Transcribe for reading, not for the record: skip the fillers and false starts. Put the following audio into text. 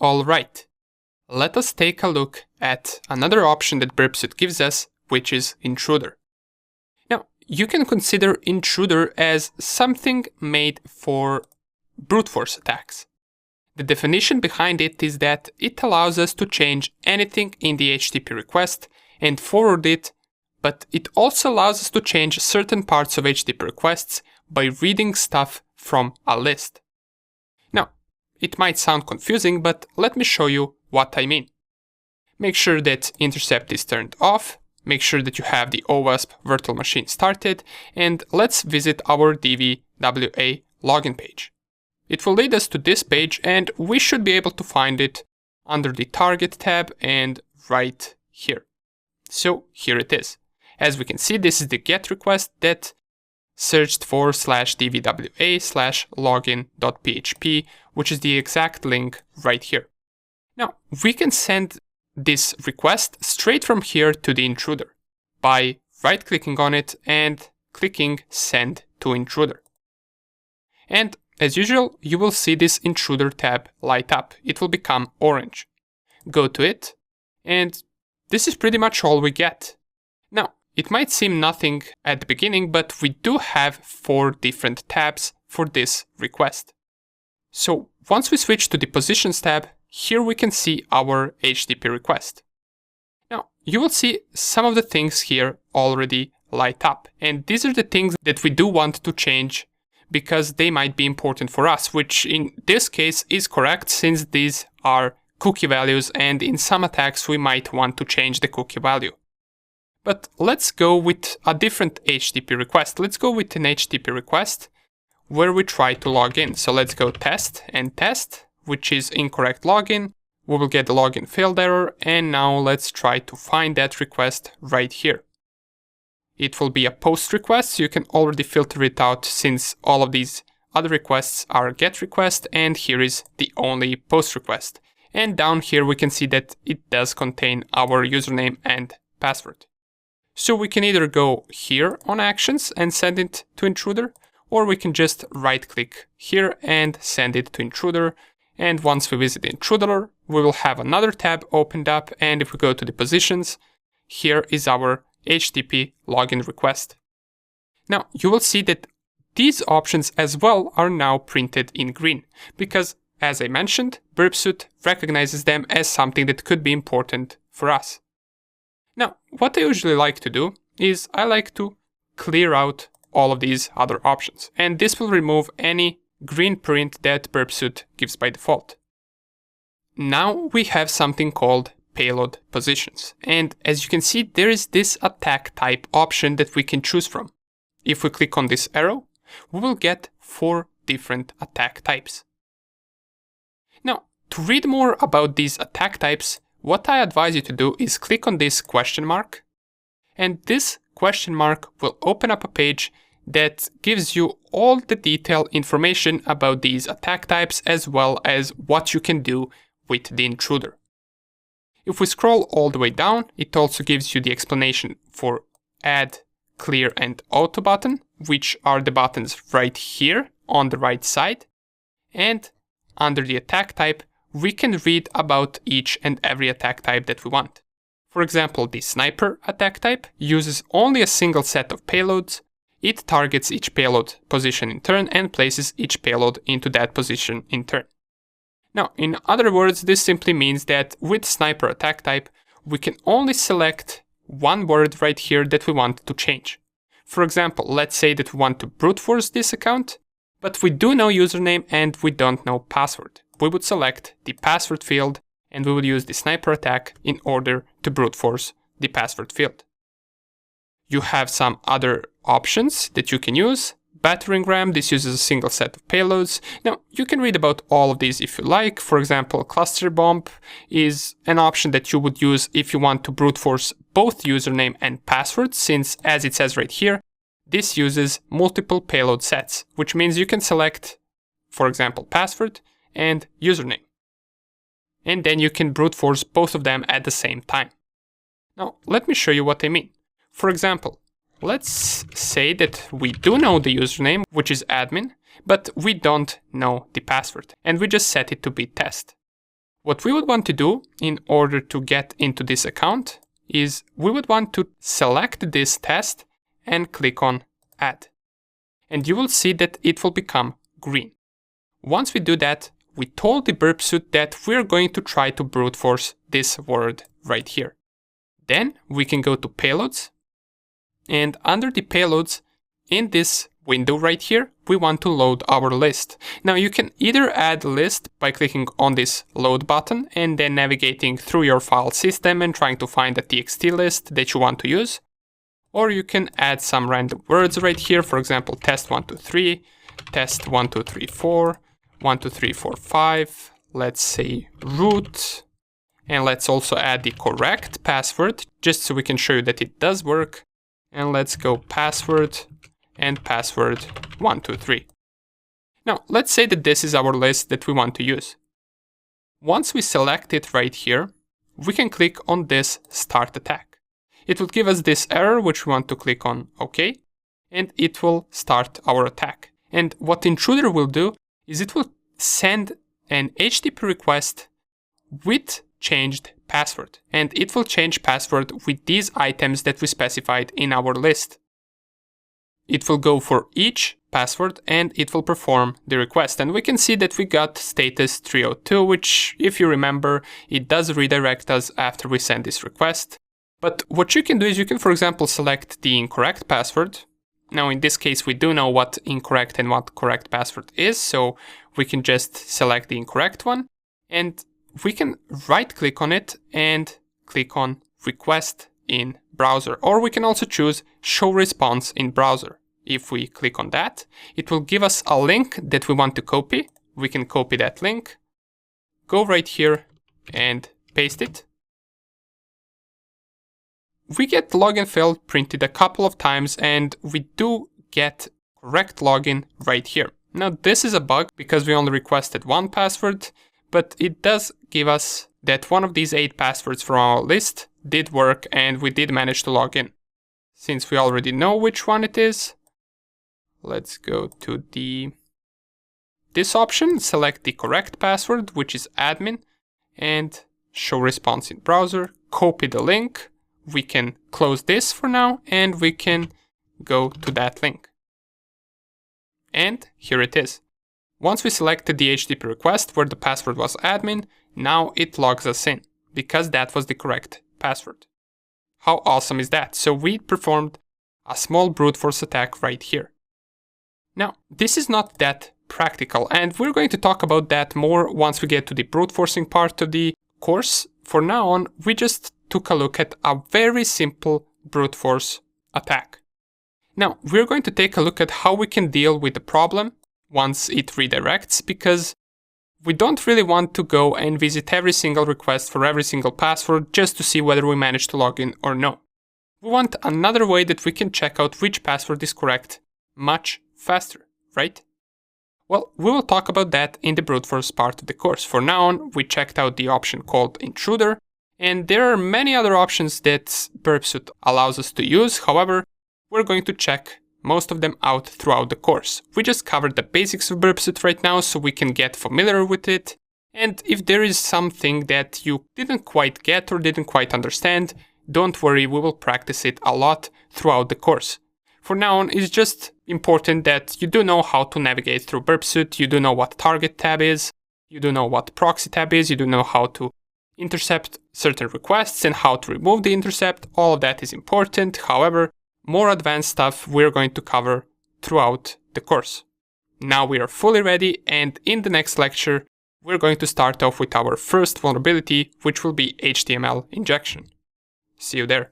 Alright, let us take a look at another option that Burp Suite gives us, which is Intruder. Now, you can consider Intruder as something made for brute force attacks. The definition behind it is that it allows us to change anything in the HTTP request and forward it, but it also allows us to change certain parts of HTTP requests by reading stuff from a list. Now, it might sound confusing, but let me show you what I mean. Make sure that intercept is turned off, make sure that you have the OWASP virtual machine started, and let's visit our DVWA login page. It will lead us to this page, and we should be able to find it under the target tab and right here. So here it is. As we can see, this is the GET request that searched for /dvwa/login.php, which is the exact link right here. Now, we can send this request straight from here to the intruder by right-clicking on it and clicking Send to Intruder. And as usual, you will see this Intruder tab light up. It will become orange. Go to it, and this is pretty much all we get. Now, it might seem nothing at the beginning, but we do have 4 different tabs for this request. So once we switch to the Positions tab, here we can see our HTTP request. Now, you will see some of the things here already light up, and these are the things that we do want to change because they might be important for us, which in this case is correct since these are cookie values, and in some attacks we might want to change the cookie value. But let's go with a different HTTP request. Let's go with an HTTP request where we try to log in. So let's go test and test, which is incorrect login. We will get the login failed error, and now let's try to find that request right here. It will be a post request, so you can already filter it out since all of these other requests are GET request, and here is the only post request. And down here we can see that it does contain our username and password. So we can either go here on Actions and send it to Intruder, or we can just right-click here and send it to Intruder. And once we visit the Intruder, we will have another tab opened up, and if we go to the Positions, here is our HTTP login request. Now, you will see that these options as well are now printed in green, because as I mentioned, Burp Suite recognizes them as something that could be important for us. Now, what I usually like to do is I like to clear out all of these other options, and this will remove any green print that Burp Suite gives by default. Now we have something called payload positions, and as you can see, there is this attack type option that we can choose from. If we click on this arrow, we will get 4 different attack types. Now, to read more about these attack types, what I advise you to do is click on this question mark, and this question mark will open up a page that gives you all the detailed information about these attack types as well as what you can do with the intruder. If we scroll all the way down, it also gives you the explanation for Add, Clear and Auto button, which are the buttons right here on the right side. And under the attack type, we can read about each and every attack type that we want. For example, the sniper attack type uses only a single set of payloads. It targets each payload position in turn and places each payload into that position in turn. Now, in other words, this simply means that with sniper attack type, we can only select one word right here that we want to change. For example, let's say that we want to brute force this account, but we do know username and we don't know password. We would select the password field and we will use the sniper attack in order to brute force the password field. You have some other options that you can use. Battering Ram, this uses a single set of payloads. Now, you can read about all of these if you like. For example, cluster bomb is an option that you would use if you want to brute force both username and password, since as it says right here, this uses multiple payload sets, which means you can select, for example, password and username. And then you can brute force both of them at the same time. Now, let me show you what I mean. For example, let's say that we do know the username, which is admin, but we don't know the password, and we just set it to be test. What we would want to do in order to get into this account is we would want to select this test and click on Add. And you will see that it will become green. Once we do that, we told the Burp Suite that we're going to try to brute force this word right here. Then we can go to Payloads, and under the Payloads, in this window right here, we want to load our list. Now you can either add a list by clicking on this load button and then navigating through your file system and trying to find a txt list that you want to use. Or you can add some random words right here, for example, test123, test1234, 12345, let's say root, and let's also add the correct password, just so we can show you that it does work. And let's go password and password 123. Now, let's say that this is our list that we want to use. Once we select it right here, we can click on this Start Attack. It will give us this error, which we want to click on OK, and it will start our attack. And what Intruder will do is it will send an HTTP request with changed password, and it will change password with these items that we specified in our list. It will go for each password and it will perform the request. And we can see that we got status 302, which, if you remember, it does redirect us after we send this request. But what you can do is you can, for example, select the incorrect password. Now, in this case, we do know what incorrect and what correct password is, so we can just select the incorrect one, and we can right-click on it and click on Request in Browser. Or we can also choose Show Response in Browser. If we click on that, it will give us a link that we want to copy. We can copy that link, go right here and paste it. We get login failed printed a couple of times, and we do get correct login right here. Now, this is a bug because we only requested one password, but it does give us that one of these 8 passwords from our list did work and we did manage to log in. Since we already know which one it is, let's go to this option, select the correct password, which is admin, and show response in browser, copy the link. We can close this for now and we can go to that link. And here it is. Once we selected the HTTP request where the password was admin, now it logs us in because that was the correct password. How awesome is that? So we performed a small brute force attack right here. Now, this is not that practical, and we're going to talk about that more once we get to the brute forcing part of the course. For now on, we just took a look at a very simple brute force attack. Now, we're going to take a look at how we can deal with the problem once it redirects, because we don't really want to go and visit every single request for every single password just to see whether we managed to log in or no. We want another way that we can check out which password is correct much faster, right? Well, we will talk about that in the brute force part of the course. For now on, we checked out the option called Intruder, and there are many other options that Burp Suite allows us to use. However, we're going to check most of them out throughout the course. We just covered the basics of Burp Suite right now so we can get familiar with it. And if there is something that you didn't quite get or didn't quite understand, don't worry, we will practice it a lot throughout the course. For now on, it's just important that you do know how to navigate through Burp Suite, you do know what target tab is, you do know what proxy tab is, you do know how to intercept certain requests and how to remove the intercept. All of that is important. However, more advanced stuff we're going to cover throughout the course. Now we are fully ready, and in the next lecture, we're going to start off with our first vulnerability, which will be HTML injection. See you there.